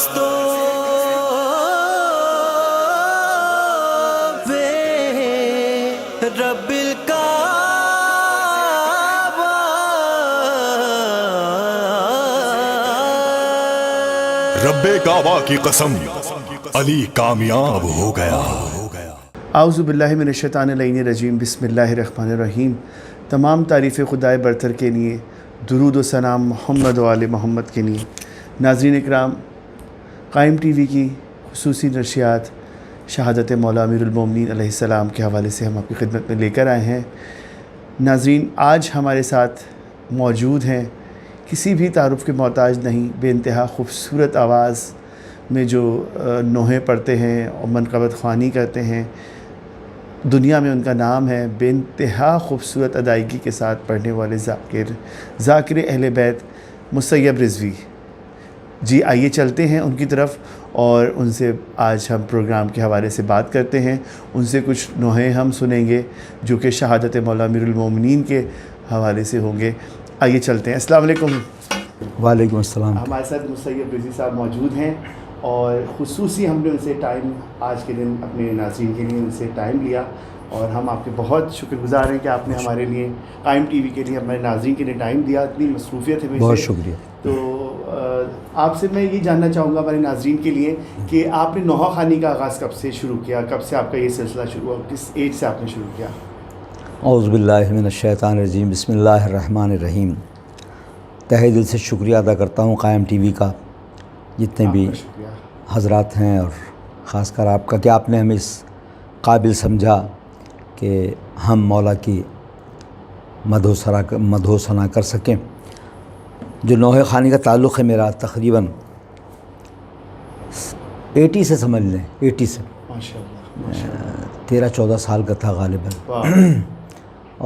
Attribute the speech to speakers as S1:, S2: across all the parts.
S1: راستوں پہ رب
S2: کعبہ کی قسم علی کامیاب ہو گیا۔
S3: اعوذ باللہ من الشیطان اللعین الرجیم، بسم اللہ الرحمن الرحیم۔ تمام تعریف خدائے برتر کے لیے، درود و سلام محمد و آل محمد کے لیے۔ ناظرین اکرام، قائم ٹی وی کی خصوصی نشریات شہادت مولا امیر المومنین علیہ السلام کے حوالے سے ہم آپ کی خدمت میں لے کر آئے ہیں۔ ناظرین، آج ہمارے ساتھ موجود ہیں، کسی بھی تعارف کے محتاج نہیں، بے انتہا خوبصورت آواز میں جو نوحے پڑھتے ہیں اور منقبت خوانی کرتے ہیں، دنیا میں ان کا نام ہے۔ بے انتہا خوبصورت ادائیگی کے ساتھ پڑھنے والے ذاکر اہل بیت مسیب رضوی جی، آئیے چلتے ہیں ان کی طرف اور ان سے آج ہم پروگرام کے حوالے سے بات کرتے ہیں۔ ان سے کچھ نوحے ہم سنیں گے جو کہ شہادت مولا امیر المومنین کے حوالے سے ہوں گے۔ آئیے چلتے ہیں۔ السلام علیکم۔
S4: وعلیکم السلام۔
S3: ہمارے ساتھ مسیب رضوی صاحب موجود ہیں اور خصوصی ہم نے ان سے ٹائم آج کے دن اپنے ناظرین کے لیے ان سے ٹائم لیا، اور ہم آپ کے بہت شکر گزار ہیں کہ آپ نے ہمارے لیے قائم ٹی وی کے لیے، ہمارے ناظرین کے لیے ٹائم دیا۔ اتنی مصروفیت ہے،
S4: بہت شکریہ۔
S3: تو آپ سے میں یہ جاننا چاہوں گا ہمارے ناظرین کے لیے کہ آپ نے نوحہ خوانی کا آغاز کب سے شروع کیا، کب سے آپ کا یہ سلسلہ شروع ہوا، کس ایج سے آپ نے شروع کیا؟
S4: اعوذ باللہ من الشیطان الرجیم، بسم اللہ الرحمن الرحیم۔ تہہ دل سے شکریہ ادا کرتا ہوں قائم ٹی وی کا، جتنے بھی حضرات ہیں، اور خاص کر آپ کا کہ آپ نے ہمیں اس قابل سمجھا کہ ہم مولا کی مدح و ثنا کر سکیں۔ جو نوحہ خوانی کا تعلق ہے میرا تقریباً 80 سے سمجھ لیں، 80 سے 13-14 سال کا تھا غالباً۔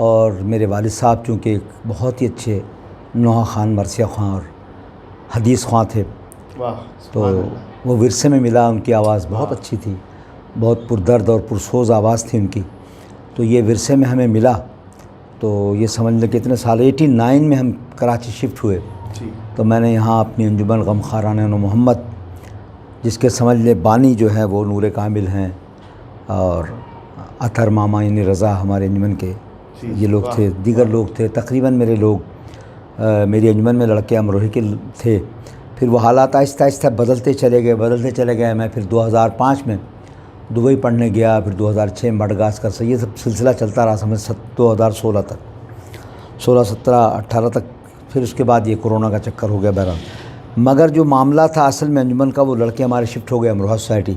S4: اور میرے والد صاحب چونکہ ایک بہت ہی اچھے نوحہ خوان، مرثیہ خواں اور حدیث خواں تھے، تو وہ ورثے میں ملا۔ ان کی آواز بہت اچھی تھی، بہت پردرد اور پرسوز آواز تھی ان کی، تو یہ ورثے میں ہمیں ملا۔ تو یہ سمجھ لیں کہ اتنے سال 89 میں ہم کراچی شفٹ ہوئے، تو میں نے یہاں اپنی انجمن غم خاران محمد، جس کے سمجھ لیں بانی جو ہے وہ نور کامل ہیں، اور اطہر ماما یعنی رضا ہمارے انجمن کے یہ لوگ تھے، دیگر لوگ تھے، تقریباً میرے لوگ میری انجمن میں لڑکے امروہی کے تھے۔ پھر وہ حالات آہستہ آہستہ بدلتے چلے گئے۔ میں پھر 2005 میں دبئی پڑھنے گیا، پھر 2006 میں مڈغاسکر سے، یہ سب سلسلہ چلتا رہا سمجھ 2016 تک، 16، 17، 18 تک۔ پھر اس کے بعد یہ کورونا کا چکر ہو گیا بہرحال۔ مگر جو معاملہ تھا اصل میں انجمن کا، وہ لڑکے ہمارے شفٹ ہو گئے امروہہ سوسائٹی۔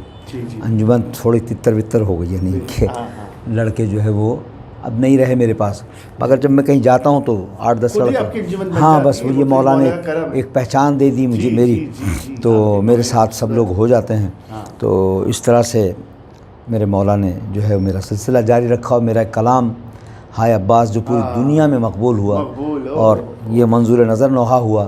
S4: انجمن تھوڑی تتر وتر ہو گئی، یعنی کہ لڑکے جو ہے وہ اب نہیں رہے میرے پاس۔ مگر جب میں کہیں جاتا ہوں تو 8-10 لڑکے، ہاں بس وہ یہ مولا نے ایک پہچان دے دی مجھے میری، تو میرے ساتھ سب لوگ ہو جاتے ہیں۔ تو اس طرح سے میرے مولا نے جو ہے میرا سلسلہ جاری رکھا، اور میرا کلام ہائے عباس جو پوری دنیا میں مقبول ہوا، اور یہ منظور نظر نوحہ ہوا۔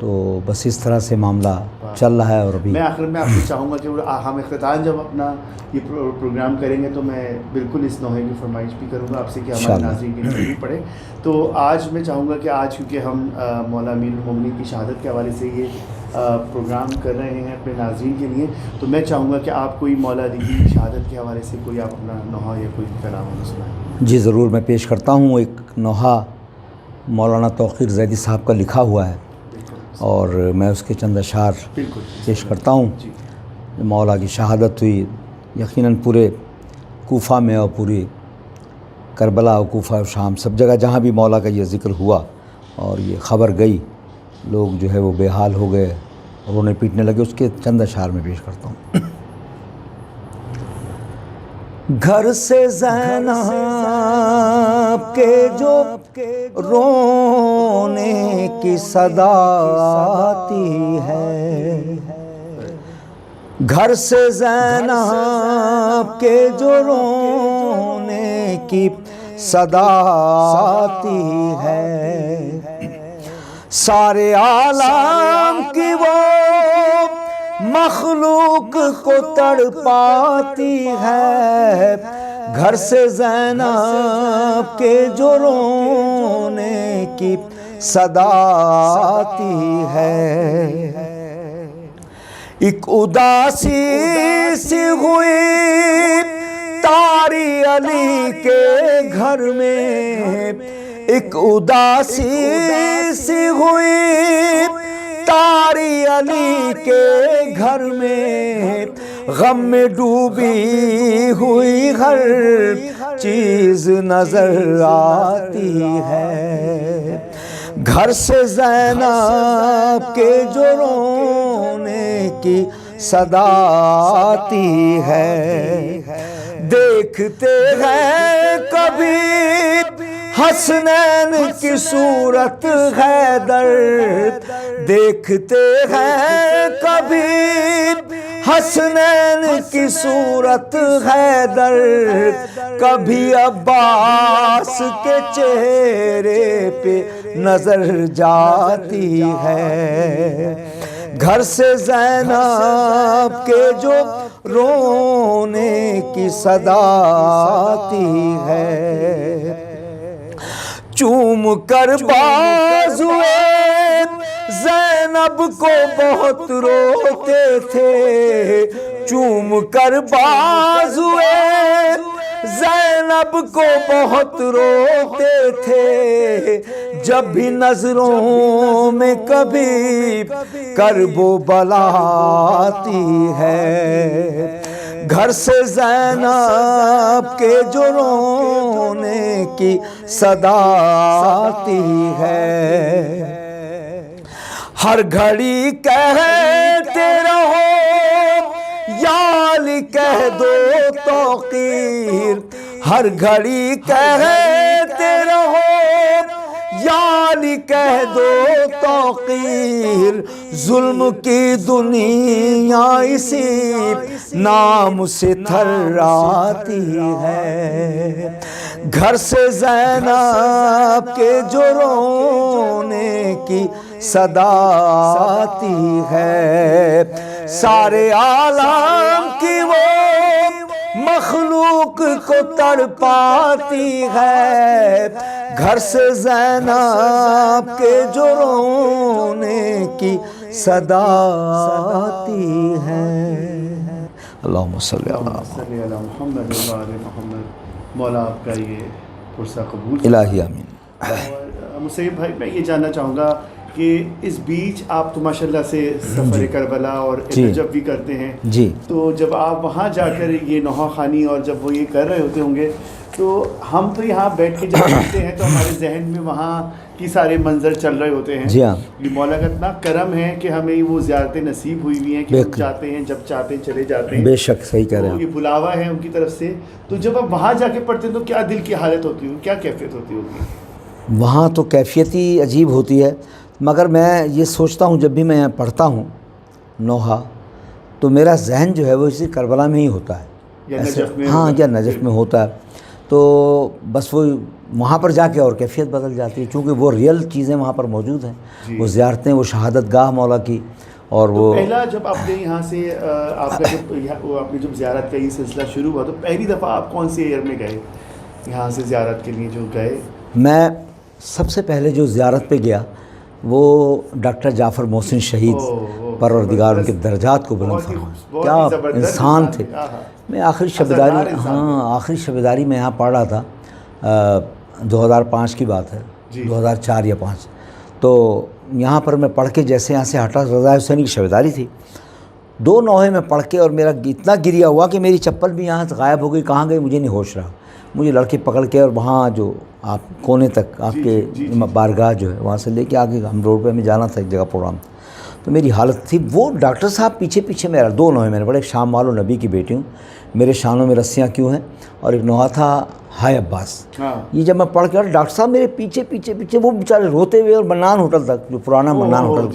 S4: تو بس اس طرح سے معاملہ چل رہا ہے۔ اور ابھی
S3: میں آخر میں آپ سے چاہوں گا کہ ہم اختتام جب اپنا یہ پروگرام کریں گے تو میں بالکل اس نوحے کی فرمائش بھی کروں گا آپ سے کہ ہمارے ناظرین کے لیے بھی پڑھے۔ تو آج میں چاہوں گا کہ آج کیونکہ ہم مولا امیر المومنین کی شہادت کے حوالے سے یہ پروگرام کر رہے ہیں اپنے ناظرین کے لیے، تو میں چاہوں گا کہ آپ کوئی مولا علی کی شہادت کے حوالے سے کوئی آپ اپنا نوحہ یا کوئی کلام ہمیں سنائیں۔
S4: جی ضرور، میں پیش کرتا ہوں۔ ایک نوحہ مولانا توقیر زیدی صاحب کا لکھا ہوا ہے، اور میں اس کے چند اشعار پیش کرتا ہوں۔ مولا کی شہادت ہوئی یقیناً پورے کوفہ میں، اور پوری کربلا اور کوفہ اور شام، سب جگہ جہاں بھی مولا کا یہ ذکر ہوا اور یہ خبر گئی، لوگ جو ہے وہ بے حال ہو گئے، رونے پیٹنے لگے۔ اس کے چند اشعار میں پیش کرتا ہوں۔ گھر سے زینب کے جو رونے کی صدا آتی ہے، گھر سے زینب کے جو رونے کی صدا آتی ہے، سارے عالم کی وہ مخلوق کو تڑپاتی ہے، گھر سے زینب کے جو رونے کی صدا آتی ہے، ایک اداسی سی ہوئی تاری علی کے گھر میں، ایک اداسی سی ہوئی تاری علی کے گھر میں، غم میں ڈوبی ہوئی ہر چیز نظر آتی ہے، گھر سے زینب کے جو رونے کی صدا آتی ہے، دیکھتے ہیں کبھی حسنین کی صورت حیدر، دیکھتے ہیں کبھی حسنین کی صورت حیدر، کبھی عباس کے چہرے پہ نظر جاتی ہے، گھر سے زینب کے جو رونے کی صدا آتی ہے، چوم کر بازوئے زینب کو بہت روتے تھے، چوم کر بازوئے زینب کو بہت روتے تھے، جب بھی نظروں میں کبھی کرب و بلا آتی ہے، گھر سے زینب کے جو رونے کی صدا آتی ہے، ہر گھڑی کہتے رہو یا علی کہہ دو توقیر، ہر گھڑی کہتے رہو یا علی کہہ دو توقیر، ظلم کی دنیا اسی نام سے تھراتی ہے، گھر سے زینب کے جو رونے کی صدا آتی ہے، سارے عالم کی وہ مخلوق کو تڑپاتی ہے، گھر سے زینب کے جو رونے کی صدا آتی ہے۔ اللہم صلی علی
S3: محمد و آل محمد۔ مولا آپ کا یہ پرسہ قبول
S4: الہی آمین۔
S3: مسیب بھائی میں یہ جاننا چاہوں گا کہ اس بیچ آپ تو ماشاءاللہ سے سفر کربلا اور نجف بھی کرتے ہیں
S4: جی،
S3: تو جب آپ وہاں جا کر یہ نوحہ خوانی اور جب وہ یہ کر رہے ہوتے ہوں گے تو ہم تو یہاں بیٹھ کے جب سنتے ہیں تو ہمارے ذہن میں وہاں کی سارے منظر چل رہے ہوتے ہیں۔
S4: جی ہاں،
S3: یہ مولا کا اتنا کرم ہے کہ ہمیں وہ زیارتیں نصیب ہوئی ہوئی ہیں کہ ہم جاتے ہیں، جب چاہتے ہیں چلے جاتے ہیں،
S4: بے شک صحیح کہہ رہے ہیں،
S3: یہ بلاوا ہے ان کی طرف سے۔ تو جب آپ وہاں جا کے پڑھتے ہیں تو کیا دل کی حالت ہوتی ہے، کیا کیفیت ہوتی ہوگی؟
S4: وہاں تو کیفیت ہی عجیب ہوتی ہے، مگر میں یہ سوچتا ہوں جب بھی میں پڑھتا ہوں نوحہ تو میرا ذہن جو ہے وہ اسی کربلا میں ہی ہوتا ہے، ہاں یا نجف میں ہوتا ہے، تو بس وہ وہاں پر جا کے اور کیفیت بدل جاتی ہے، چونکہ وہ ریئل چیزیں وہاں پر موجود ہیں، وہ زیارتیں، وہ شہادت گاہ مولا کی، اور وہ
S3: پہلا جب آپ نے یہاں سے آپ کا جب زیارت کا یہ سلسلہ شروع ہوا تو پہلی دفعہ آپ کون سے ایئر میں گئے یہاں سے زیارت کے لیے جو گئے؟
S4: میں سب سے پہلے جو زیارت پہ گیا وہ ڈاکٹر جعفر محسن شہید پروردگار ان کے درجات کو بلند فرمائے، کیا انسان تھے۔ میں آخری شبیداری میں یہاں پڑھ رہا تھا، 2005 کی بات ہے، 2004 یا 5، تو یہاں پر میں پڑھ کے جیسے یہاں سے ہٹا، رضا حسینی کی شبیداری تھی، 2 نوحے میں پڑھ کے اور میرا اتنا گریا ہوا کہ میری چپل بھی یہاں سے غائب ہو گئی، کہاں گئی مجھے نہیں ہوش رہا، مجھے لڑکے پکڑ کے اور وہاں جو آپ کونے تک آپ کے بارگاہ جو ہے وہاں سے لے کے آگے ہم روڈ پہ ہمیں جانا تھا ایک جگہ پروگرام، تو میری حالت تھی، وہ ڈاکٹر صاحب پیچھے میرا 2 نوحے میں نے پڑھے، ایک شام والو نبی کی بیٹی ہوں، میرے شانوں میں رسیاں کیوں ہیں، اور ایک نوحہ تھا ہائے عباس۔ یہ جب میں پڑھ کے ڈاکٹر صاحب میرے پیچھے وہ بیچارے روتے ہوئے، اور منان ہوٹل تک، جو پرانا منان ہوٹل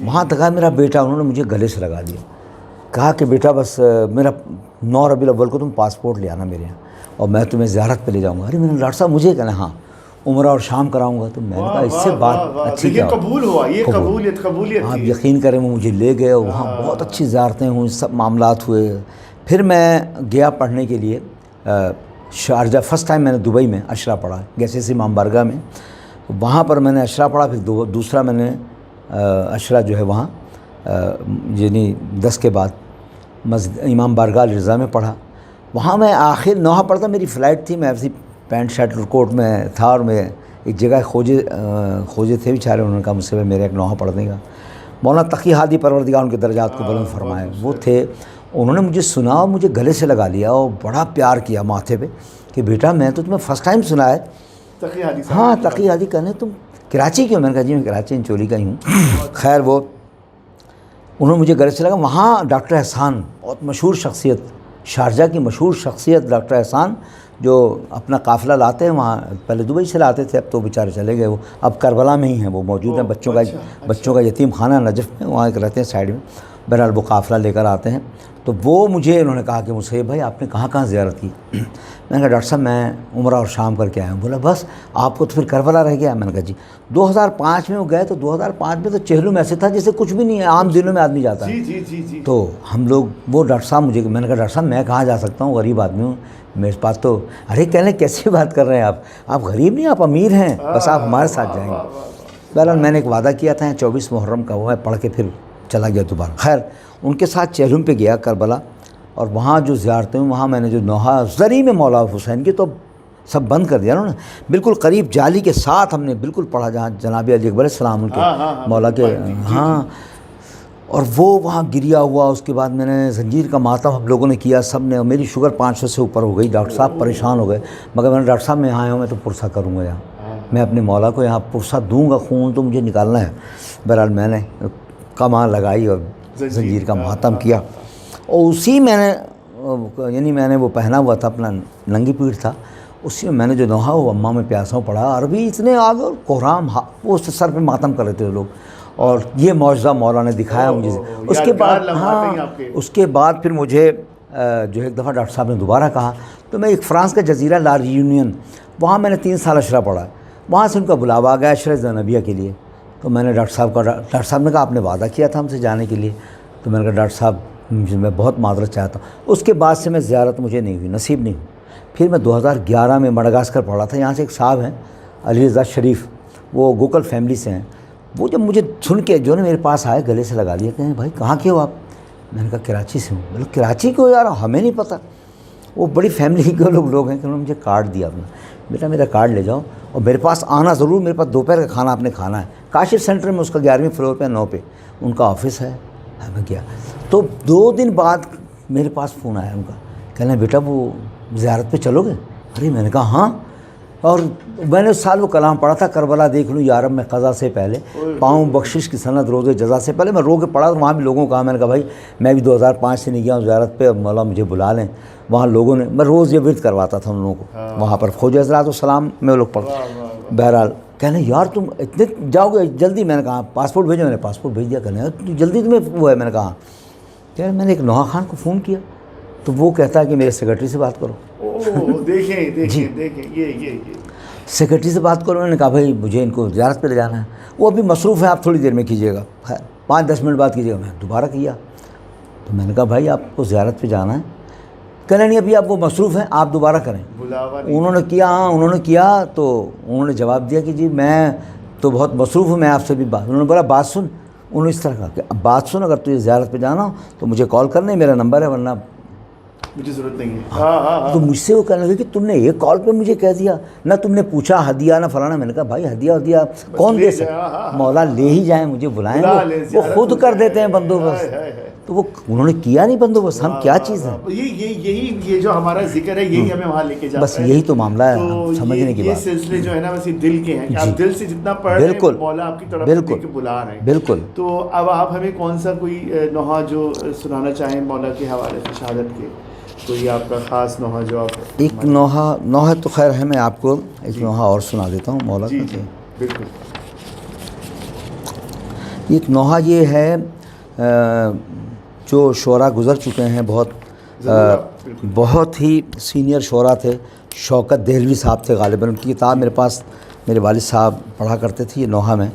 S4: وہاں تک آیا میرا بیٹا، انہوں نے مجھے گلے سے لگا دیا، کہا کہ بیٹا بس میرا 9 ربیع الاول کو تم پاسپورٹ لے آنا میرے یہاں اور میں تمہیں زیارت پہ لے جاؤں گا۔ ارے میں نے ڈاکٹر صاحب مجھے کہنا ہاں عمرہ اور شام کراؤں گا، تو میں نے کہا اس سے بات اچھی کیا،
S3: قبول ہوا، یہ قبولیت
S4: آپ یقین کریں وہ مجھے لے گئے، اور وہاں بہت اچھی زیارتیں ہوئیں، سب معاملات ہوئے۔ پھر میں گیا پڑھنے کے لیے شارجہ، فرسٹ ٹائم میں نے دبئی میں اشرا پڑھا، جیسے امام بارگاہ میں، وہاں پر میں نے اشرا پڑھا، پھر دوسرا میں نے اشرا جو ہے وہاں یعنی 10 کے بعد مسجد امام بارگاہ رضا میں پڑھا. وہاں میں آخر نوحہ پڑھتا, میری فلائٹ تھی, میں ایسی پینٹ شرٹ اور کوٹ میں تھا, اور میں ایک جگہ کھوجے تھے بیچارے, انہوں نے کہا مجھ سے میرا ایک نوحہ پڑھ دیں گا. مولانا تقی ہادی پروردگار ان کے درجات کو بلند فرمائے, وہ تھے. انہوں نے مجھے سنا اور مجھے گلے سے لگا لیا اور بڑا پیار کیا ماتھے پہ کہ بیٹا میں تو تمہیں فرسٹ ٹائم سنا ہے.
S3: تقی حادی صاحب.
S4: ہاں تقی ہادی کہنے تم کراچی کیوں؟ میں نے کہا جی میں کراچی انچولی کا ہی ہوں. خیر وہ انہوں نے مجھے گلے سے لگا. وہاں ڈاکٹر احسان, بہت مشہور شخصیت, شارجہ کی مشہور شخصیت ڈاکٹر احسان, جو اپنا قافلہ لاتے ہیں وہاں, پہلے دبئی سے لاتے تھے, اب تو بیچارے چلے گئے, وہ اب کربلا میں ہی ہیں, وہ موجود ہیں. بچوں کا یتیم خانہ نجف میں, وہاں ایک رہتے ہیں سائیڈ میں. بہرحال وہ قافلہ لے کر آتے ہیں. تو وہ مجھے انہوں نے کہا کہ مجھ سے بھائی آپ نے کہاں کہاں زیارت کی؟ میں نے کہا ڈاکٹر صاحب میں عمرہ اور شام کر کے آیا ہوں. بولا بس آپ کو تو پھر کربلا رہ گیا. میں نے کہا جی. 2005 میں وہ گئے تو 2005 میں تو چہلم ایسے تھا جیسے کچھ بھی نہیں ہے, عام دنوں میں آدمی جاتا ہے.
S3: جی.
S4: تو ہم لوگ, وہ ڈاکٹر صاحب مجھے, میں نے کہا ڈاکٹر صاحب میں کہاں جا سکتا ہوں, غریب آدمی ہوں, میرے پاس تو. ارے کہنے کیسی بات کر رہے ہیں آپ غریب نہیں, آپ امیر ہیں, بس آپ ہمارے ساتھ جائیں گے. بہرحال میں نے ایک وعدہ کیا تھا 24 محرم کا, وہ میں پڑھ کے پھر چلا گیا دوبارہ. خیر ان کے ساتھ چہلم پہ گیا کربلا, اور وہاں جو زیارتیں ہیں, وہاں میں نے جو نوحہ زری میں مولا حسین کی تو سب بند کر دیا انہوں نے. بالکل قریب جالی کے ساتھ ہم نے بالکل پڑھا, جہاں جناب علی اکبر السلام ان کے مولا کے. ہاں اور وہ وہاں گریا ہوا. اس کے بعد میں نے زنجیر کا ماتم ہم لوگوں نے کیا سب نے, اور میری شوگر 500 سے اوپر ہو گئی. ڈاکٹر صاحب پریشان ہو گئے, مگر میں نے ڈاکٹر صاحب میں یہاں آیا ہوں, میں تو پرسہ کروں گا یہاں, میں اپنے مولا کو یہاں پرسہ دوں گا, خون تو مجھے نکالنا ہے. بہرحال میں نے کمان لگائی اور زنجیر کا ماتم کیا, اور اسی میں نے یعنی میں نے وہ پہنا ہوا تھا, اپنا ننگی پیٹھ تھا, اسی میں نے جو نوحہ وہ اماں میں پیاسوں پڑھا. عربی اتنے آگے اور کوہرام, وہ سر پہ ماتم کر رہے تھے لوگ, اور یہ معجزہ مولا نے دکھایا مجھے. اس کے بعد ہاں اس کے بعد پھر مجھے جو ایک دفعہ ڈاکٹر صاحب نے دوبارہ کہا, تو میں ایک فرانس کا جزیرہ لا ریونین, وہاں میں نے 3 سال اشرا پڑھا. وہاں سے ان کا بلاوا آ گیا اشرا زینبیہ کے لیے. تو میں نے ڈاکٹر صاحب نے کہا آپ نے وعدہ کیا تھا ہم سے جانے کے لیے. تو میں نے کہا ڈاکٹر صاحب میں بہت معذرت چاہتا ہوں. اس کے بعد سے میں زیارت مجھے نہیں ہوئی, نصیب نہیں ہوئی. پھر میں 2011 میں مڈغاسکر پڑھا تھا. یہاں سے ایک صاحب ہیں علی رضا شریف, وہ گوکل فیملی سے ہیں. وہ جب مجھے سن کے جو ہے میرے پاس آئے, گلے سے لگا لیا, کہیں بھائی کہاں کے ہو آپ؟ میں نے کہا کراچی سے ہوں. بولے کراچی کو یار ہمیں نہیں پتہ. وہ بڑی فیملی کے لوگ ہیں کہ انہوں نے مجھے کارڈ دیا اپنا, بیٹا میرا کارڈ لے جاؤ اور میرے پاس آنا ضرور, میرے پاس دوپہر کا کھانا آپ نے کھانا ہے. کاشر سینٹر میں اس کا 11ویں فلور پہ 9 پہ ان کا آفس ہے. میں گیا تو 2 دن بعد میرے پاس فون آیا ان کا, کہنا بیٹا وہ زیارت پہ چلو گے؟ ارے میں نے کہا ہاں. اور میں نے اس سال وہ کلام پڑھا تھا, کربلا دیکھ لوں یارب میں قضا سے پہلے, پاؤں بخشش کی سند روز جزا سے پہلے. میں رو کے پڑھا, وہاں بھی لوگوں کو کہا, میں نے کہا بھائی میں بھی 2005 سے نہیں گیا ہوں زیارت پہ, مولا مجھے بلا لیں. وہاں لوگوں نے, میں روز یہ ورد کرواتا تھا ان لوگوں کو وہاں پر, خواجہ حضرات السلام میں وہ لوگ پڑھتے. بہرحال کہنے یار تم اتنے جاؤ گے جلدی؟ میں نے کہا پاسپورٹ بھیجو. میں نے پاسپورٹ بھیج دیا. کہنے جلدی تمہیں وہ ہے؟ میں نے کہا یار میں نے ایک نوحہ خان کو فون کیا, تو وہ کہتا ہے کہ میرے سیکرٹری سے بات کرو.
S3: دیکھیں یہ
S4: سیکرٹری سے بات کرو. میں نے کہا بھائی مجھے ان کو زیارت پہ لے جانا ہے, وہ ابھی مصروف ہے, آپ تھوڑی دیر میں کیجیے گا, 5-10 منٹ بعد کیجیے گا. میں دوبارہ کیا تو میں نے کہا بھائی آپ کو زیارت پہ جانا ہے؟ کہنے نہیں ابھی آپ وہ مصروف ہیں, آپ دوبارہ کریں. انہوں نے کیا, ہاں انہوں نے کیا, تو انہوں نے جواب دیا کہ جی میں تو بہت مصروف ہوں, میں آپ سے بھی بات. انہوں نے بولا بات سن. انہوں نے اس طرح کہا کہ اب بات سن, اگر تجھے زیارت پہ جانا ہو تو مجھے کال کرنا, میرا نمبر ہے, ورنہ
S3: مجھے ضرورت نہیں ہے.
S4: تو مجھ سے وہ کہنے لگے کہ تم نے ایک کال پہ مجھے کہہ دیا, نہ تم نے پوچھا ہدیہ نہ فلانا. میں نے کہا بھائی ہدیہ کون دے سکتا, مولا لے ہی جائیں, مجھے بلائیں, وہ خود کر دیتے ہیں بندوبست. تو وہ انہوں نے کیا نہیں بندوبست, ہم کیا چیز ہے.
S3: یہ جو ہمارا ذکر ہے یہی ہمیں وہاں لے کے جاتا ہے.
S4: بس یہی تو معاملہ ہے سمجھنے کی بات.
S3: یہ سلسلے جو ہے نا بس دل کے ہیں, کہ آپ دل سے جتنا پڑھ رہے ہیں مولا آپ کی طرف دیکھ کے بلا رہے ہیں.
S4: بالکل.
S3: تو اب آپ ہمیں کون سا کوئی نوحہ جو سنانا چاہیں مولا کے حوالے سے, شہادت کے, کوئی آپ کا خاص نوحہ جو آپ؟
S4: ایک نوحہ تو خیر ہے, میں آپ کو ایک نوحہ اور سنا دیتا ہوں مولا کا.
S3: جی بالکل.
S4: ایک نوحہ یہ ہے جو شعراء گزر چکے ہیں, بہت ہی سینئر شعراء تھے. شوکت دہلوی صاحب تھے غالباً, ان کی کتاب میرے پاس میرے والد صاحب پڑھا کرتے تھے. یہ نوحہ میں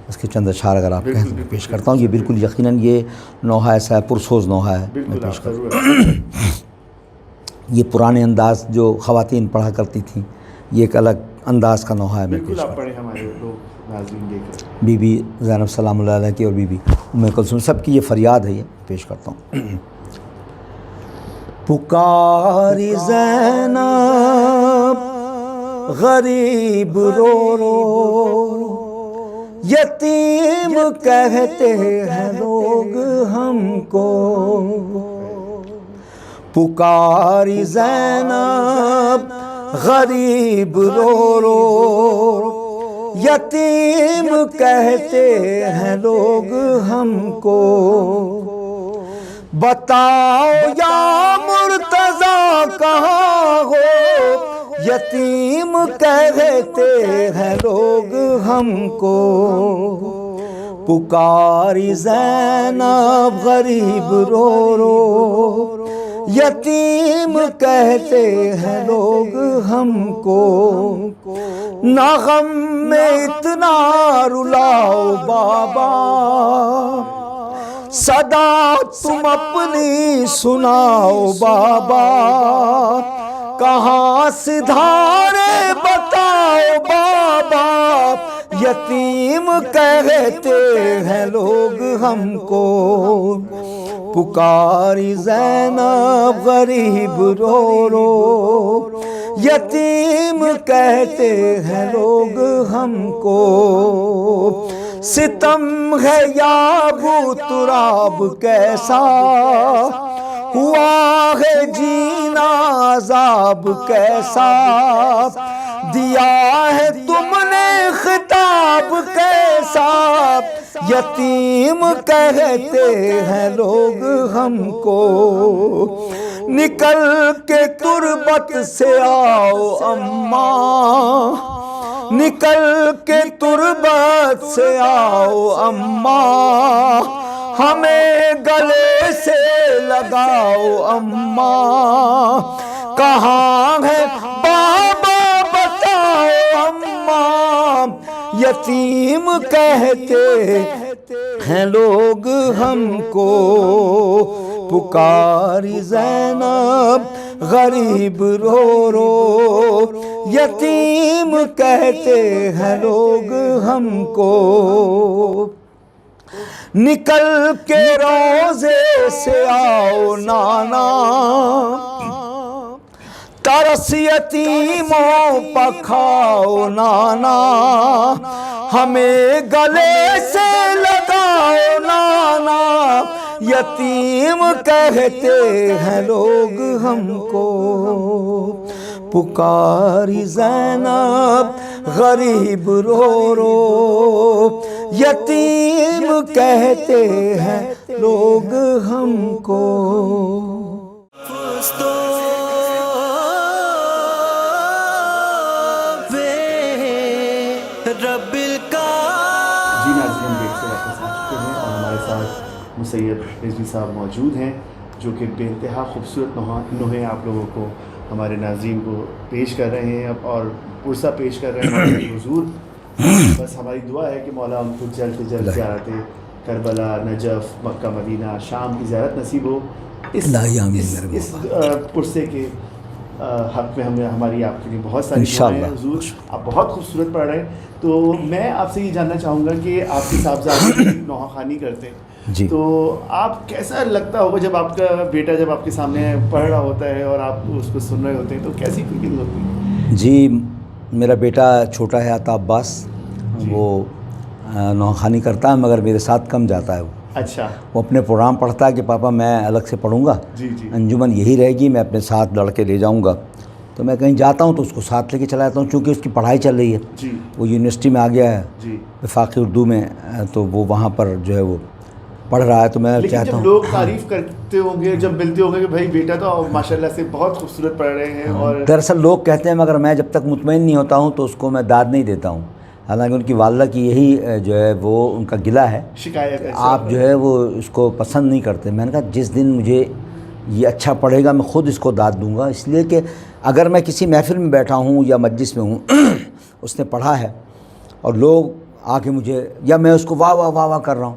S4: اس کے چند اشعار اگر آپ کہیں تو پیش کرتا ہوں. یہ بالکل یقیناً یہ نوحہ ایسا ہے, پرسوز نوحہ ہے, میں پیش کرتا ہوں. یہ پرانے انداز جو خواتین پڑھا کرتی تھیں, یہ ایک الگ انداز کا نوحہ ہے.
S3: بالکل آپ پڑھیں, ہمارے لوگ ناظرین دیکھ رہے ہیں.
S4: بی بی زینب سلام اللہ علیہ کی اور بی بی ام کلثوم سب کی یہ فریاد ہے، یہ پیش کرتا ہوں. پکاری زینب غریب رو رو، یتیم کہتے ہیں لوگ ہم کو. پکاری زینب غریب رو رو، یتیم کہتے ہیں لوگ ہم کو. بتاؤ یا مرتضیٰ کہاں ہو، یتیم کہتے ہیں لوگ ہم کو. پکاری زینب غریب رو رو، یتیم کہتے ہیں لوگ ہم کو. نہ غم میں اتنا رلاؤ بابا، صدا تم اپنی سناؤ بابا. کہاں سدھارے بتاؤ بابا، یتیم کہتے ہیں لوگ ہم کو. پکاری زینب غریب رو رو، یتیم کہتے ہیں لوگ ہم کو. ستم ہے یا ابو تراب کیسا، ہوا ہے جینا عذاب کیسا. دیا ہے تم نے خطاب کیسا، یتیم کہتے ہیں لوگ ہم کو. نکل کے تربت سے آؤ اماں، نکل کے تربت سے آؤ اماں. ہمیں گلے سے لگاؤ اماں. کہاں ہے بابا بتاؤ اماں، یتیم کہتے ہیں لوگ ہم کو. پکاری زینب غریب رو رو، یتیم کہتے ہیں لوگ ہم کو. نکل کے روزے سے آؤ نانا، ترس یتیموں پکھاؤ نانا. ہمیں گلے سے لگاؤ نانا، یتیم کہتے ہیں لوگ ہم کو. پکاری زینب غریب رو رو، یتیم کہتے ہیں لوگ ہم کو.
S3: جی ناظرین دیکھ سے واپس آ چکے ہیں اور ہمارے ساتھ مسید رضوی صاحب موجود ہیں، جو کہ بے انتہا خوبصورت نوحے آپ لوگوں کو، ہمارے ناظرین کو پیش کر رہے ہیں اور پرسہ پیش کر رہے ہیں ہمارے حضور. بس ہماری دعا ہے کہ مولا ان کو جلد سے جلد زیارت کربلا، نجف، مکہ مدینہ، شام کی زیارت نصیب ہو. اس پرسے کے حق میں ہماری آپ کے لیے بہت ساری دعائیں ہیں. حضور آپ بہت خوبصورت پڑھ رہے ہیں، تو میں آپ سے یہ جاننا چاہوں گا کہ آپ کے صاحبزادے نوحہ خوانی کرتے ہیں
S4: جی،
S3: تو آپ کیسا لگتا ہوگا جب آپ کا بیٹا جب آپ کے سامنے پڑھ رہا ہوتا ہے اور آپ اس کو سن رہے ہوتے ہیں، تو کیسی فیلنگ ہوتی ہے؟
S4: جی میرا بیٹا چھوٹا ہے عطا عباس، وہ نوحہ خوانی کرتا ہے مگر میرے ساتھ کم جاتا ہے. وہ
S3: اچھا،
S4: وہ اپنے پروگرام پڑھتا ہے کہ پاپا میں الگ سے پڑھوں گا،
S3: جی جی
S4: انجمن یہی رہے گی، میں اپنے ساتھ لڑکے لے جاؤں گا. تو میں کہیں جاتا ہوں تو اس کو ساتھ لے کے چلا جاتا ہوں، چونکہ اس کی پڑھائی چل رہی ہے.
S3: جی
S4: وہ یونیورسٹی میں آ گیا ہے
S3: جی.
S4: وفاقی اردو میں، تو وہ وہاں پر جو ہے وہ پڑھ رہا ہے. تو میں
S3: لیکن
S4: چاہتا
S3: جب
S4: ہوں
S3: لوگ تعریف کرتے ہوں گے، جب ملتے ہوں گے کہ بھائی بیٹا تو ماشاءاللہ سے بہت خوبصورت پڑھ رہے ہیں، اور
S4: دراصل لوگ کہتے ہیں مگر میں جب تک مطمئن نہیں ہوتا ہوں تو اس کو میں داد نہیں دیتا ہوں. حالانکہ ان کی والدہ کی یہی جو ہے وہ ان کا گلہ ہے،
S3: شکایت ہے
S4: آپ جو ہے وہ اس کو پسند نہیں کرتے. میں نے کہا جس دن مجھے یہ اچھا پڑھے گا میں خود اس کو داد دوں گا. اس لیے کہ اگر میں کسی محفل میں بیٹھا ہوں یا مجلس میں ہوں، اس نے پڑھا ہے اور لوگ آ کے مجھے، یا میں اس کو واہ واہ واہ واہ کر رہا ہوں،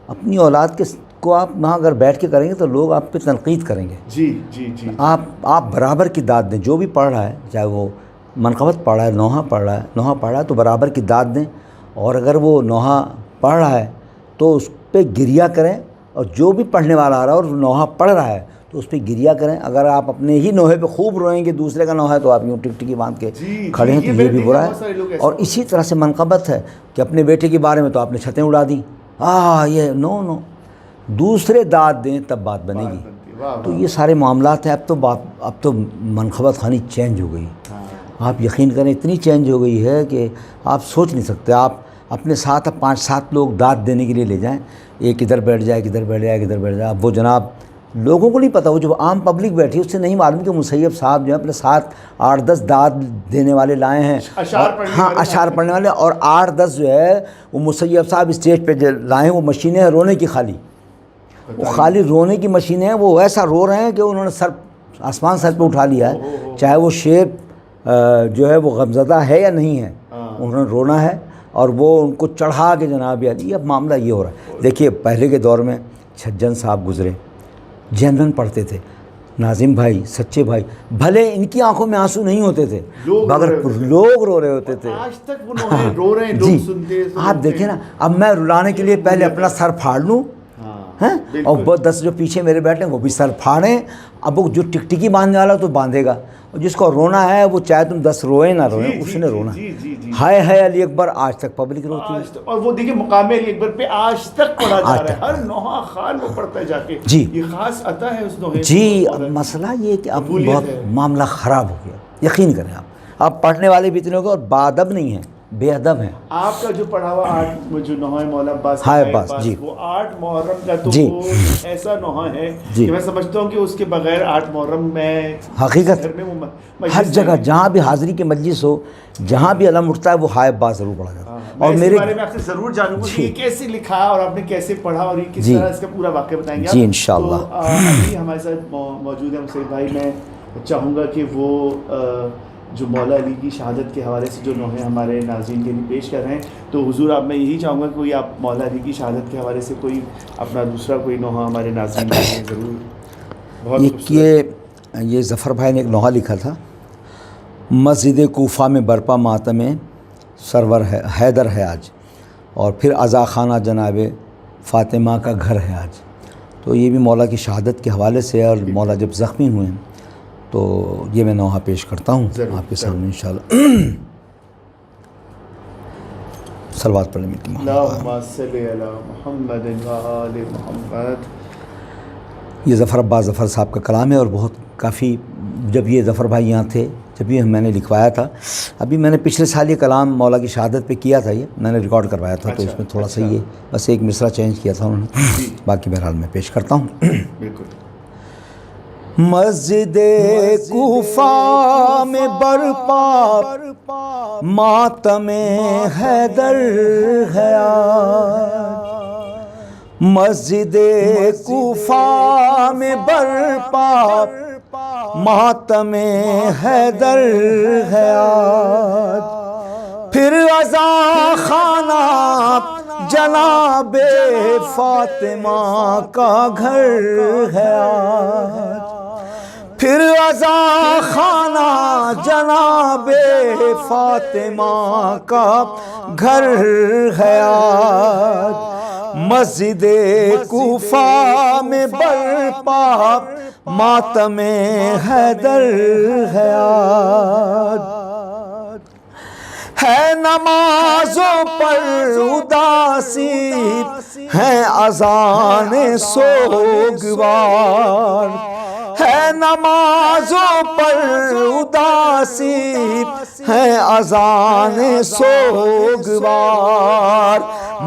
S4: اپنی اولاد کو آپ وہاں اگر بیٹھ کے کریں گے تو لوگ آپ پہ تنقید کریں گے.
S3: جی جی جی.
S4: آپ برابر کی داد دیں. جو بھی پڑھ رہا ہے، چاہے وہ منقبت پڑھ رہا ہے، نوحہ پڑھ رہا ہے تو برابر کی داد دیں. اور اگر وہ نوحہ پڑھ رہا ہے تو اس پہ گریہ کریں، اور جو بھی پڑھنے والا آ رہا ہے اور نوحہ پڑھ رہا ہے تو اس پہ گریہ کریں۔ اگر آپ اپنے ہی نوحے پہ خوب روئیں گے، دوسرے کا نوحہ ہے تو آپ یوں ٹکٹکی باندھ کے کھڑے ہیں، تو یہ بھی برا ہے۔ اور اسی طرح سے منقبت ہے کہ اپنے بیٹے کے بارے میں تو آپ نے چھتیں اڑا دیں، یہ نو، دوسرے داد دیں تب بات بنے گی۔ تو یہ سارے معاملات ہیں۔ اب تو منقبت خوانی چینج ہو گئی، آپ یقین کریں اتنی چینج ہو گئی ہے کہ آپ سوچ نہیں سکتے۔ آپ اپنے ساتھ اب 5-7 لوگ داد دینے کے لیے لے جائیں، ایک ادھر بیٹھ جائے، ایک ادھر بیٹھ جائے، ایک ادھر بیٹھ جائے۔ اب وہ جناب لوگوں کو نہیں پتہ، وہ جو عام پبلک بیٹھی اس سے نہیں معلوم کہ مسیب صاحب جو ہیں اپنے ساتھ 8-10 داد دینے والے لائے ہیں، اشعار پڑھنے والے، اور 8-10 جو ہے وہ مسیب صاحب اسٹیج پہ لائے ہیں، وہ مشینیں ہیں رونے کی، وہ خالی رونے کی مشینیں ہیں۔ وہ ایسا رو رہے ہیں کہ انہوں نے آسمان سر پہ اٹھا لیا ہے، چاہے وہ شیر جو ہے وہ غمزدہ ہے یا نہیں ہے، انہوں نے رونا ہے، اور وہ ان کو چڑھا کے جناب علی۔ اب معاملہ یہ ہو رہا ہے۔ دیکھیے پہلے کے دور میں چھجن صاحب گزرے، جنرل پڑھتے تھے، ناظم بھائی، سچے بھائی، بھلے ان کی آنکھوں میں آنسو نہیں ہوتے تھے مگر لوگ رو رہے ہوتے تھے،
S3: آج تک وہ رو رہے ہیں، لوگ سنتے ہیں۔
S4: آپ دیکھیں نا، اب میں رلانے کے لیے پہلے اپنا سر پھاڑ لوں، اور وہ 10 جو پیچھے میرے بیٹھے ہیں وہ بھی سر پھاڑیں۔ اب وہ جو ٹکٹکی باندھنے والا تو باندھے گا، اور جس کو رونا ہے وہ چاہے تم 10 روئیں نہ روئیں، اس نے رونا۔ ہائے علی اکبر آج تک پبلک روتی ہے،
S3: اور وہ دیکھیں مقام علی اکبر پہ آج تک پڑھا جا رہا ہے، ہر نوحہ خان وہ پڑھتا ہے جا کے۔ یہ خاص عطا ہے اس نوحے
S4: جی۔ اب مسئلہ یہ کہ اب بہت معاملہ خراب ہو گیا، یقین کریں آپ پڑھنے والے بھی اتنے ہو گئے اور باادب نہیں ہیں، بے ادب ہیں۔
S3: آپ کا جو پڑھا ہوا 8 جو نوحہ مولا عباس، وہ 8 محرم کا تو وہ ایسا نوحہ ہے کہ میں سمجھتا ہوں کہ اس کے بغیر 8 محرم میں
S4: حقیقت ہر جگہ جہاں بھی حاضری کے مجلس ہو، جہاں بھی علم اٹھتا ہے وہ ہائے عباس ضرور پڑھا جاتا ہے۔
S3: اور میرے بارے میں آپ سے ضرور جانوں گا کہ یہ کیسے لکھا اور آپ نے کیسے پڑھا اور یہ کس طرح اس کا پورا واقعہ بتائیں گے۔
S4: جی انشاءاللہ۔
S3: ابھی ہمارے ساتھ موجود ہیں مسعود بھائی، میں چاہوں گا کہ وہ جو مولا علی کی شہادت کے حوالے سے جو نوحے ہمارے ناظرین کے لیے پیش کر رہے ہیں، تو حضور آپ میں یہی چاہوں گا کہ کوئی آپ مولا علی کی شہادت کے حوالے سے کوئی اپنا دوسرا کوئی نوحہ ہمارے ناظرین کے لیے ضرور۔ بہت
S4: یہ ظفر بھائی نے ایک نوحہ لکھا تھا، مسجد کوفہ میں برپا ماتم سرور ہے حیدر ہے آج، اور پھر عزا خانہ جناب فاطمہ کا گھر ہے آج۔ تو یہ بھی مولا کی شہادت کے حوالے سے، اور مولا جب زخمی ہوئے ہیں تو یہ میں نوحہ پیش کرتا ہوں آپ کے سامنے انشاءاللہ۔ صلوات پڑھ لیں۔
S3: اللہم صلی علی محمد و آل محمد۔
S4: یہ ظفر عباس ظفر صاحب کا کلام ہے، اور بہت کافی، جب یہ ظفر بھائی یہاں تھے، جب یہ میں نے لکھوایا تھا، ابھی میں نے پچھلے سال یہ کلام مولا کی شہادت پہ کیا تھا، یہ میں نے ریکارڈ کروایا تھا، تو اس میں تھوڑا سا یہ بس ایک مصرع چینج کیا تھا انہوں نے، باقی بہرحال میں پیش کرتا ہوں۔
S3: بالکل۔
S4: مسجد کوفہ میں برپا ماتم حیدر ہے آج، مسجد کوفہ میں برپا ماتم حیدر ہے آج، پھر عزا خانہ جناب فاطمہ کا گھر ہے آج، پھر عزا خانہ جناب فاطمہ کا گھر ہے آج، مسجد کوفہ میں برپا ماتم حیدر ہے آج، ہے نمازوں پر اداسی ہے اذان سوگوار، ہے نمازوں پر اداسی ہے اذان سوگوار،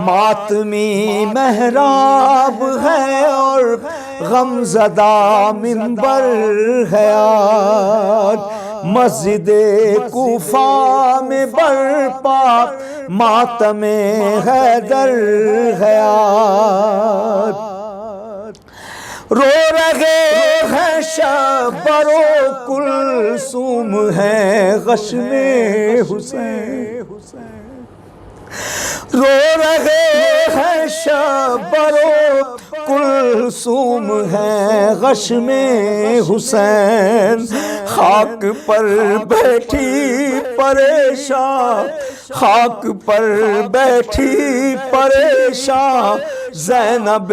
S4: ماتمی محراب ہے اور غمزدہ منبر ہے آج، مسجد کوفہ میں برپا ماتم حیدر ہے آج، رو رہے ہیں شبر و کلثوم ہے غشم حسین، رو رہے ہیں شبر و کلثوم ہے غشم حسین، خاک پر بیٹھی پریشان خاک پر بیٹھی پریشان زینب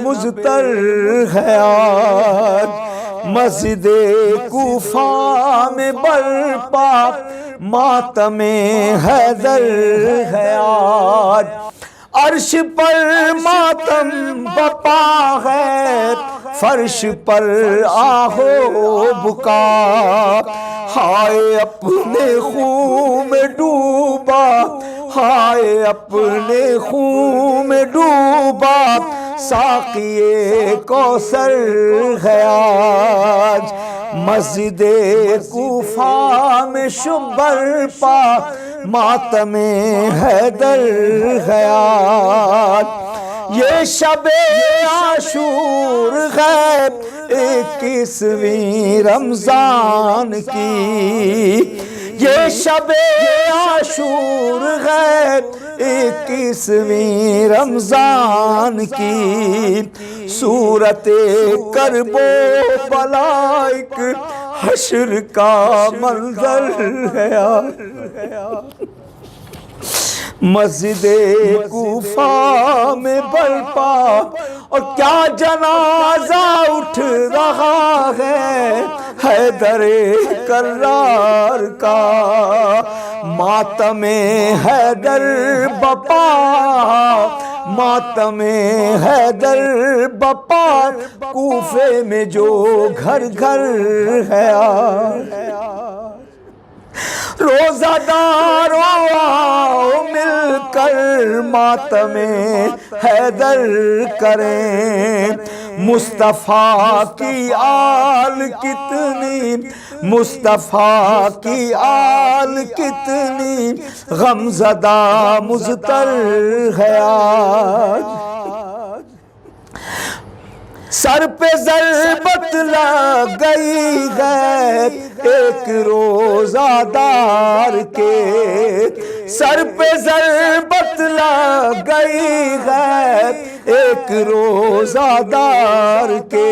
S4: مضطر ہے آج، مسجد کوفہ میں برپا ماتم حیدر ہے آج، عرش پر ماتم بپا ہے فرش پر آہو بکا، ہائے اپنے خون میں ڈوبا، ہائے اپنے خون میں ڈوبا ساقی کوثر ہے آج، مسجد کوفہ میں شبر پا ماتم حیدر ہے آج، یہ شب عاشور ہے 21ویں رمضان کی، یہ شب عاشور ہے 21ویں رمضان کی، صورت کرب و بلا ایک حشر کا منظر ہے مسجد کوفہ میں برپا، اور کیا جنازہ اٹھ رہا ہے حیدر کرار کا، ماتم حیدر بپا، ماتم حیدر بپا کوفے میں جو گھر گھر ہے روزہ دارو آؤ مل کر ماتم حیدر کریں، مصطفیٰ کی آل کتنی، مصطفیٰ کی آل کتنی غمزدہ مضطر ہے آج، سر پہ ضربت لگ گئی ہے ایک روزہ دار کے، سر پہ ضربت لگ گئی ہے ایک روزہ دار کے،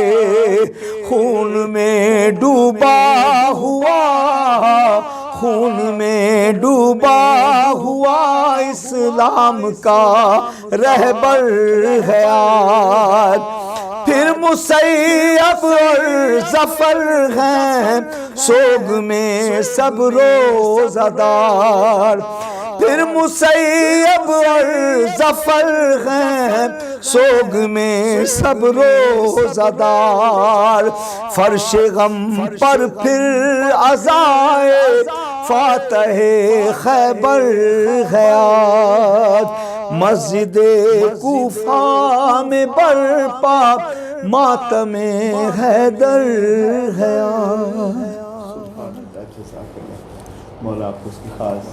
S4: خون میں ڈوبا ہوا، خون میں ڈوبا ہوا اسلام کا رہبر ہے آج، پھر مسیب اور ظفر ہیں سوگ میں سب روزہ دار، پھر مسیب اور ظفر ہیں سوگ میں سب روزہ دار، فرش غم پر پھر عزائے فاتح خیبر ہے آج، مسجد کوفہ میں برپا ماتم حیدر ہے آج۔
S3: مولا آپ کو اس کی خاص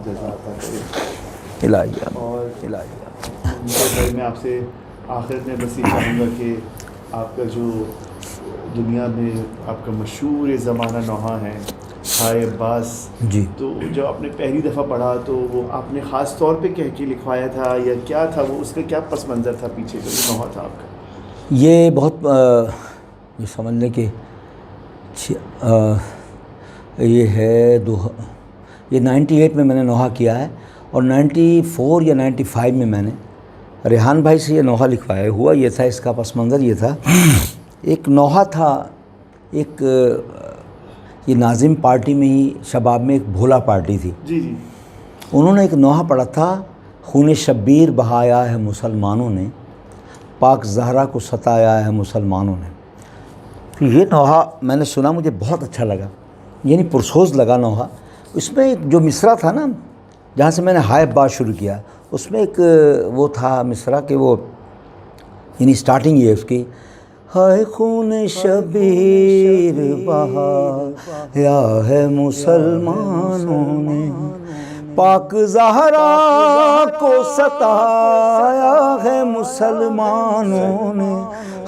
S3: جزا عطا کرے۔
S4: الہیہ
S3: اور
S4: الہیہ
S3: میں آپ سے آخرت میں بس یہ چاہوں گا کہ آپ کا جو دنیا میں آپ کا مشہور زمانہ نوحہ ہے ہائے عباس،
S4: جی،
S3: تو جب آپ نے پہلی دفعہ پڑھا تو وہ آپ نے خاص طور پہ کہہ کے لکھوایا تھا یا کیا تھا وہ، اس کا کیا پس منظر تھا پیچھے جو نوحہ تھا آپ کا؟
S4: یہ بہت یہ سمجھ لیں کہ یہ ہے یہ 98 میں نے نوحہ کیا ہے، اور 94 یا 95 میں نے ریحان بھائی سے یہ نوحہ لکھوایا ہوا۔ یہ تھا، اس کا پس منظر یہ تھا، ایک نوحہ تھا، ایک یہ ناظم پارٹی میں ہی شباب میں ایک بھولا پارٹی تھی،
S3: جی جی،
S4: انہوں نے ایک نوحہ پڑھا تھا، خون شبیر بہایا ہے مسلمانوں نے، پاک زہرا کو ستایا ہے مسلمانوں نے۔ تو یہ نوحہ میں نے سنا، مجھے بہت اچھا لگا، یعنی پرسوز لگا نوحہ۔ اس میں ایک جو مصرع تھا نا، جہاں سے میں نے ہائے بات شروع کیا، اس میں ایک وہ تھا مصرع کہ وہ یعنی سٹارٹنگ یہ اس کی، ہائے خون شبیر بہایا ہے مسلمانوں نے، پاک زہرا کو ستایا ہے مسلمانوں نے،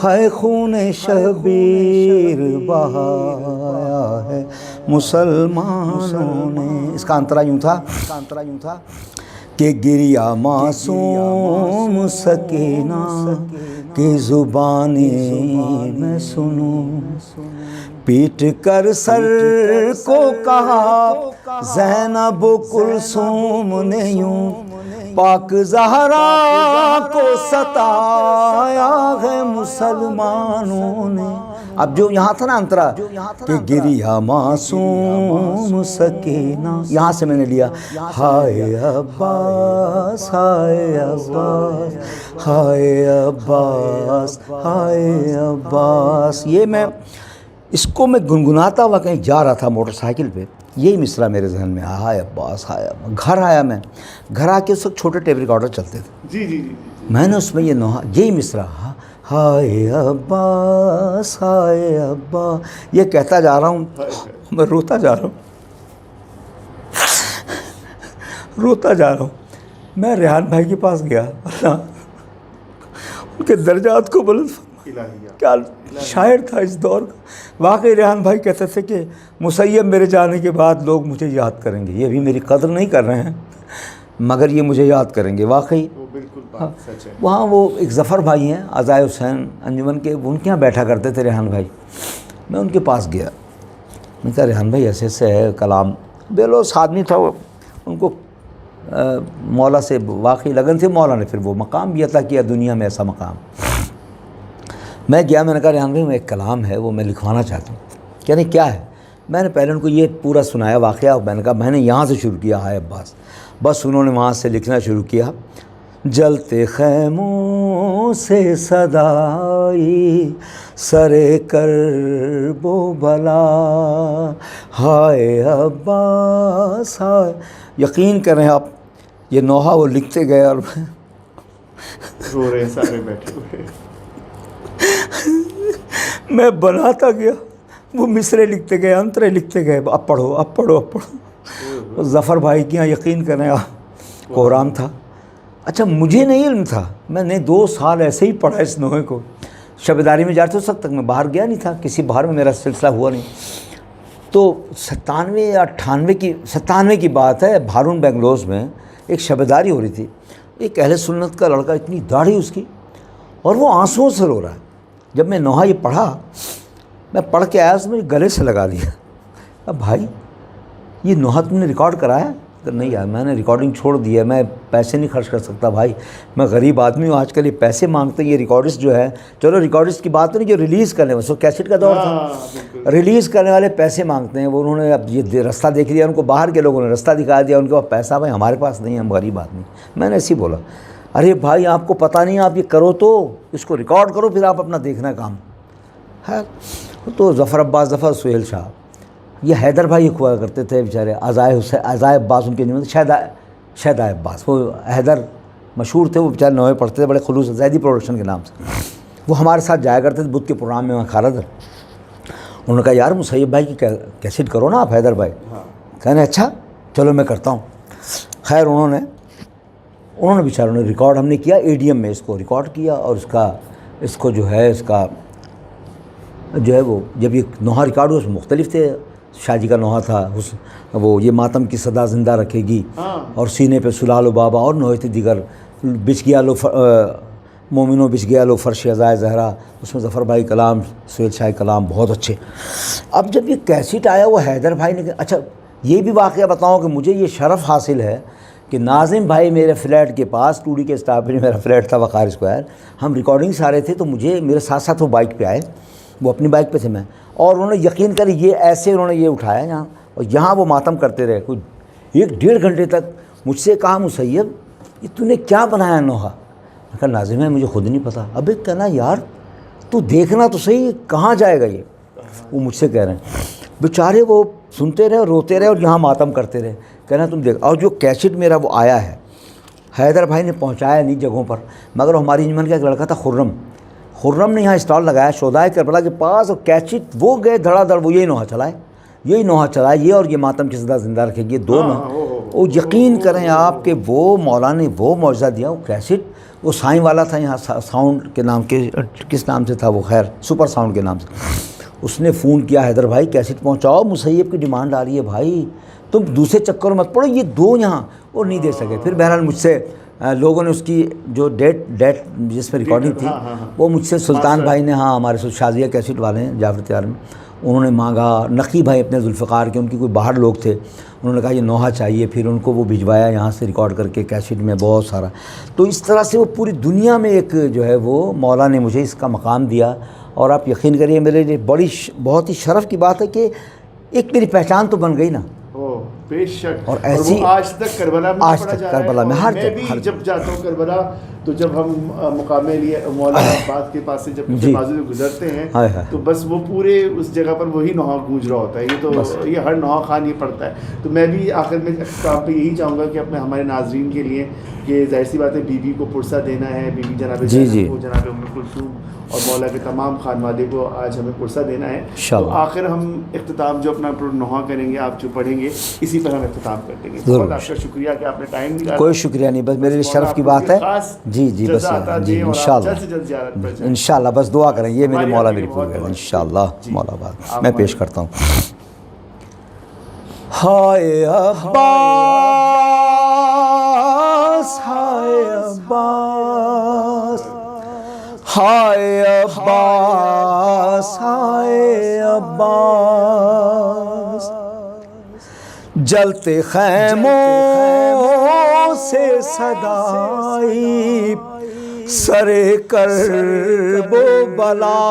S4: ہائے خون شبیر بہایا ہے مسلمانوں نے۔ اس کا انترا یوں تھا کہ گریا معصوم سکینہ کی زبانی میں سنوں، پیٹ کر سر کو کہا زینب و کلثوم نے یوں، پاک زہرا کو ستایا ہے مسلمانوں نے۔ اب جو یہاں تھا نا انترا کہ گریا معصوم سکینہ، یہاں سے میں نے لیا ہائے عباس ہائے عباس ہائے عباس ہائے عباس۔ یہ میں اس کو میں گنگناتا ہوا کہیں جا رہا تھا موٹر سائیکل پہ، یہی مصرع میرے ذہن میں آیا ہائے عباس ہائے عباس۔ گھر آیا میں، گھر آ کے اس وقت چھوٹے ٹیپ ریکارڈر چلتے تھے،
S3: جی جی جی،
S4: میں نے اس میں یہ نوحہ یہی مصرع ہائے عباس ہائے عباس یہ کہتا جا رہا ہوں، میں روتا جا رہا ہوں، روتا جا رہا ہوں۔ میں ریحان بھائی کے پاس گیا، اللہ ان کے درجات کو بلند فرما، کیا شاعر تھا اس دور کا۔ واقعی ریحان بھائی کہتے تھے کہ مسیب میرے جانے کے بعد لوگ مجھے یاد کریں گے، یہ بھی میری قدر نہیں کر رہے ہیں مگر یہ مجھے یاد کریں گے۔ واقعی وہاں وہ ایک ظفر بھائی ہیں عزائے حسین انجمن کے، ان کے یہاں بیٹھا کرتے تھے ریحان بھائی۔ میں ان کے پاس گیا، میں کہا ریحان بھائی ایسے ایسے ہے کلام، بے لوس آدمی تھا وہ، ان کو مولا سے واقعی لگن تھی، مولا نے پھر وہ مقام بھی عطا کیا دنیا میں، ایسا مقام۔ میں گیا، میں نے کہا ریحان بھائی میں ایک کلام ہے وہ میں لکھوانا چاہتا ہوں۔ کہنے کیا ہے؟ میں نے پہلے ان کو یہ پورا سنایا واقعہ، میں نے کہا میں نے یہاں سے شروع کیا ہائے عباس، بس انہوں نے وہاں سے لکھنا شروع کیا۔ جلتے خیموں سے صدائی سرے کرب و بلا، ہائے عباس ہائے۔ یقین کریں آپ یہ نوحہ وہ لکھتے گئے اور میں
S3: رو رہے سارے بیٹھے ہوئے،
S4: میں بناتا گیا، وہ مصرے لکھتے گئے، انترے لکھتے گئے، اب پڑھو اب پڑھو اب پڑھو۔ ظفر بھائی کے یہاں یقین کریں آپ کوہرام تھا۔ اچھا مجھے نہیں علم تھا، میں نے 2 سال ایسے ہی پڑھا اس نوحے کو، شبیداری میں جاتے اس وقت تک میں باہر گیا نہیں تھا، کسی باہر میں میرا سلسلہ ہوا نہیں۔ تو 97 یا 98 کی بات ہے، بھارون بنگلوز میں ایک شبیداری ہو رہی تھی، ایک اہل سنت کا لڑکا، اتنی داڑھی اس کی، اور وہ آنسوؤں سے رو رہا ہے۔ جب میں نوحہ یہ پڑھا، میں پڑھ کے آیا، اس میں گلے سے لگا لیا۔ اب بھائی یہ نوحہ تم نے ریکارڈ کرایا؟ نہیں یار میں نے ریکارڈنگ چھوڑ دی ہے، میں پیسے نہیں خرچ کر سکتا بھائی، میں غریب آدمی ہوں، آج کل یہ پیسے مانگتے ہیں یہ ریکارڈسٹ جو ہے، چلو ریکارڈسٹ کی بات نہیں، جو ریلیز کرنے والے، کیسٹ کا دور تھا، ریلیز کرنے والے پیسے مانگتے ہیں، وہ انہوں نے اب یہ رستہ دیکھ لیا، ان کو باہر کے لوگوں نے رستہ دکھا دیا، ان کے پاس پیسہ بھائی ہمارے پاس نہیں ہے، ہم غریب آدمی۔ میں نے ایسے ہی بولا ارے بھائی آپ کو پتہ نہیں، آپ یہ کرو تو اس کو ریکارڈ کرو، پھر آپ اپنا دیکھنا کام ہے۔ تو ظفر عباس ظفر سہیل شاہ، یہ حیدر بھائی ہوا کرتے تھے بیچارے، عزائے عباس ان کے نام، شہدائے عباس، وہ حیدر مشہور تھے، وہ بیچارے نوحے پڑھتے تھے بڑے خلوص، زیدی پروڈکشن کے نام سے، وہ ہمارے ساتھ جایا کرتے تھے بدھ کے پروگرام میں، وہاں خالد۔ انہوں نے کہا یار مسیب بھائی کی کیسٹ کرو نا آپ حیدر بھائی، کہنے اچھا چلو میں کرتا ہوں۔ خیر انہوں نے بیچاروں نے ریکارڈ ہم نے کیا ADM میں، اس کو ریکارڈ کیا، اور اس کو جو ہے وہ جب یہ نوحہ ریکارڈ ہوا اس میں مختلف تھے، شاہ جی کا نوحہ تھا، وہ یہ ماتم کی صدا زندہ رکھے گی، اور سینے پہ سلال و بابا، اور نوحے تھے دیگر، بچ گیا لو مومنوں بچ گیا لو فرش عزائے زہرا، اس میں ظفر بھائی کلام، سہیل شاہ کلام بہت اچھے۔ اب جب یہ کیسٹ آیا وہ حیدر بھائی نے، اچھا یہ بھی واقعہ بتاؤں کہ مجھے یہ شرف حاصل ہے کہ ناظم بھائی میرے فلیٹ کے پاس، 2D کے اسٹاف میں میرا فلیٹ تھا وقار اسکوائر، ہم ریکارڈنگ سے آ رہے تھے، تو مجھے میرے ساتھ ساتھ وہ بائک پہ آئے، وہ اپنی بائک پہ تھے میں، اور انہوں نے یقین کر یہ ایسے انہوں نے یہ اٹھایا یہاں، اور یہاں وہ ماتم کرتے رہے کچھ 1-1.5 گھنٹے تک۔ مجھ سے کہا مسیب یہ تو نے کیا بنایا نوحہ؟ میں کہا ناظم ہے مجھے خود نہیں پتہ۔ ابے کہنا یار تو دیکھنا تو صحیح کہاں جائے گا یہ، وہ مجھ سے کہہ رہے ہیں، بیچارے وہ سنتے رہے اور روتے رہے اور یہاں ماتم کرتے رہے، کہنا تم دیکھ۔ اور جو کیسٹ میرا وہ آیا ہے حیدر بھائی نے پہنچایا نہیں جگہوں پر، مگر ہماری انجمن کا ایک لڑکا تھا خرم نے یہاں اسٹال لگایا شہدائے کربلا کے پاس، اور کیسٹ وہ گئے دھڑا دھڑ، وہ یہی نوحہ چلائے یہ، اور یہ ماتم کی صدا زندہ رکھے گی، 2 نوحہ۔ وہ یقین کریں آپ کہ وہ مولا نے وہ معجزہ دیا، وہ کیسٹ وہ سائیں والا تھا یہاں ساؤنڈ کے نام کے، کس نام سے تھا وہ، خیر سپر ساؤنڈ کے نام سے، اس نے فون کیا حیدر بھائی کیسٹ پہنچاؤ، مسیب کی ڈیمانڈ آ رہی ہے بھائی، تم دوسرے چکر مت پڑو، یہ 2 یہاں، اور نہیں دے سکے۔ پھر بہرحال مجھ سے لوگوں نے اس کی جو ڈیٹ جس میں ریکارڈنگ تھی وہ مجھ سے سلطان بھائی نے، ہاں ہمارے شازیہ کیسٹ والے ہیں جعفر تیار میں، انہوں نے مانگا، نقی بھائی اپنے ذوالفقار کے، ان کی کوئی باہر لوگ تھے، انہوں نے کہا یہ نوحہ چاہیے، پھر ان کو وہ بھجوایا یہاں سے ریکارڈ کر کے کیسٹ میں بہت سارا. تو اس طرح سے وہ پوری دنیا میں ایک جو ہے وہ مولا نے مجھے اس کا مقام دیا. اور آپ یقین کریے میرے لیے بہت ہی شرف کی بات ہے کہ ایک میری پہچان تو بن گئی نا.
S3: بے شک.
S4: اور ایسی
S3: آج تک کربلا میں
S4: آج تک کربلا میں ہر
S3: جب جاتا ہوں کربلا تو جب ہم مقام مولا عباس کے پاس سے جب بازو سے گزرتے ہیں تو بس وہ پورے اس جگہ پر وہی نوحہ گونج رہا ہوتا ہے. یہ تو یہ ہر نوحہ خان یہ پڑھتا ہے. تو میں بھی آخر میں کام پہ یہی چاہوں گا کہ اپنے ہمارے ناظرین کے لیے کہ ظاہر سی بات ہے بی بی کو پرسہ دینا ہے، بی بی جناب کو، جناب ام کلثوم اور مولا کے تمام خانوادے کو آج ہمیں پرسہ دینا ہے. تو آخر ہم اختتام جو اپنا نوحہ کریں گے، آپ جو پڑھیں گے اسی پر ہم اختتام کر دیں گے. بہت آپ کا شکریہ کہ آپ نے ٹائم نکالا.
S4: کوئی شکریہ نہیں، بس میرے لیے شرف کی بات ہے. جی بس جی انشاءاللہ بس دعا کریں، یہ میرے مولا میری پوری کریں انشاءاللہ. مولا بات میں پیش کرتا ہوں. ہائے عباس، ہائے عباس، ہائے عباس، ہائے عباس، جلتے خیموں سے صدائی سرے کرب و بلا،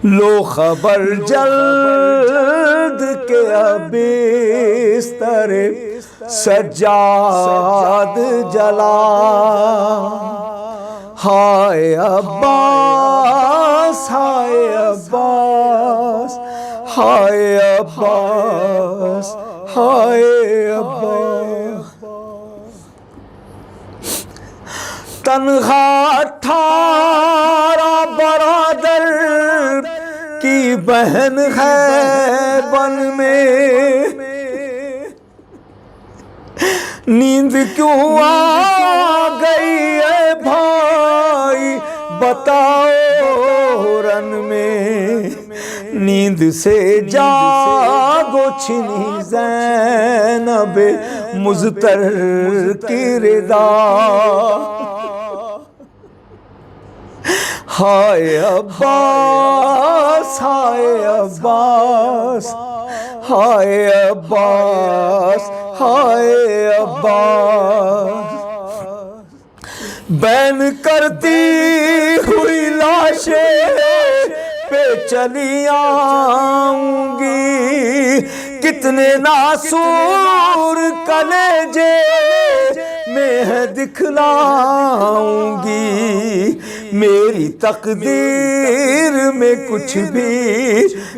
S4: لو خبر جلد کے اب بستر سجاد جلا. ہائے عباس، ہائے عباس، ہائے عباس، ہائے عباس، تنہا 18 برادر کی بہن ہے بن میں، نیند کیوں آ گئی ہے بھائی بتاؤ رن میں، نیند سے جاگو چھنی زینب مضطر کی رضا. ہائے عباس، ہائے عباس، ہائے عباس، ہائے عباس، بین کرتی ہوئی لاشیں پہ چلی آؤں گی، کتنے ناسور کلیجے میں ہے دکھلاؤں گی، میری تقدیر میں کچھ بھی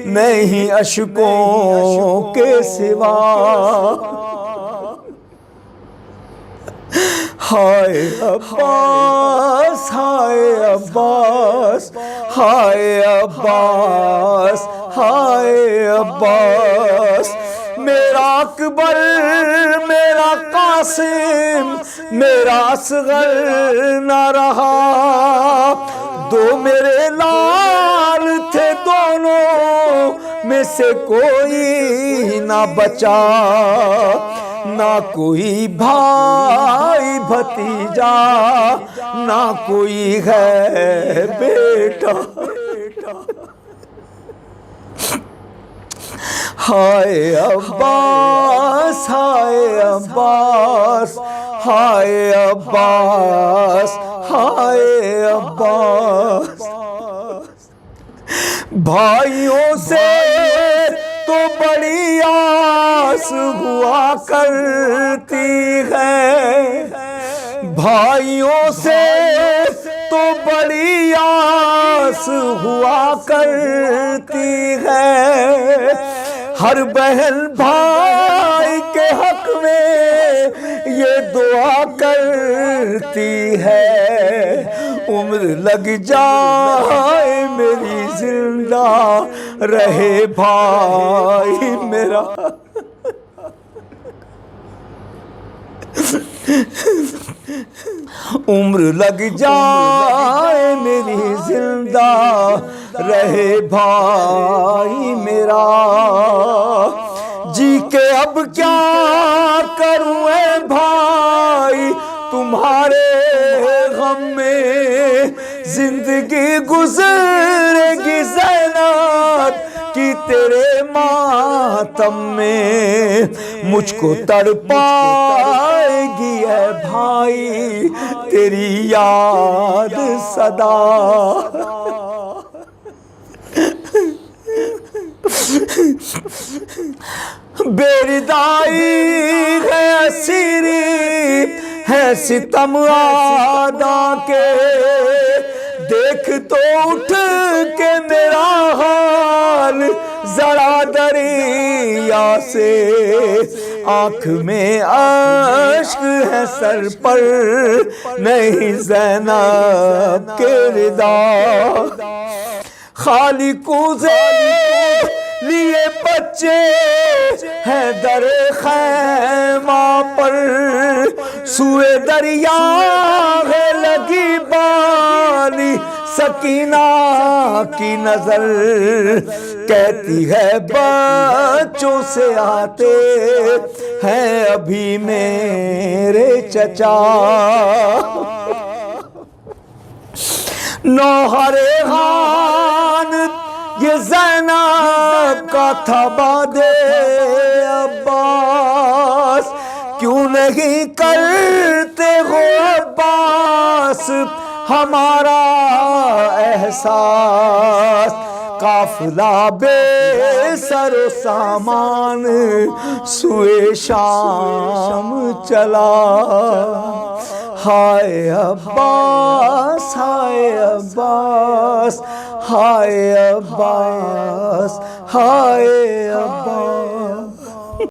S4: نہیں اشکوں کے سوا. ہائے عباس، ہائے عباس، ہائے عباس، ہائے عباس، میرا اکبر، میرا قاسم، میرا اصغر نہ رہا، دو میرے لال تھے، دونوں میں سے کوئی نہ بچا، نہ کوئی بھائی بھتیجا، نہ کوئی ہے بیٹا. ہائے عباس، ہائے عباس، ہائے عباس، ہائے عباس، بھائیوں سے تو بڑی آس ہوا کرتی ہے، بھائیوں سے تو بڑی آس ہوا کرتی ہے، ہر بہن بھائی کے حق میں یہ دعا کرتی ہے، عمر لگ جائے میری زندہ رہے بھائی میرا. عمر لگ جائے میری زندہ رہے بھائی میرا، جی کے اب کیا کروں اے تمہارے غم میں زندگی گزرے گی زینب کی تیرے ماتم میں مجھ کو تڑپائے گی اے بھائی تیری یاد سدا بیردائی ہے اسیری ہے ستم آدا کے دیکھ تو اٹھ کے میرا حال ذرا دریا سے آنکھ میں اشک ہے سر پر نہیں زینب کے ردا خالق لیے بچے ہیں در خیمہ پر سوئے دریا ہے لگی بانی سکینہ کی نظر کہتی ہے بچوں سے آتے ہیں ابھی میرے چچا نوحر خان یہ زینب کا تھا باد عباس کیوں نہیں کرتے ہو عباس ہمارا احساس قافلہ بے سر و سامان سوئے شام چلا ہائے عباس ہائے عباس ہائے عباس ہائے عباس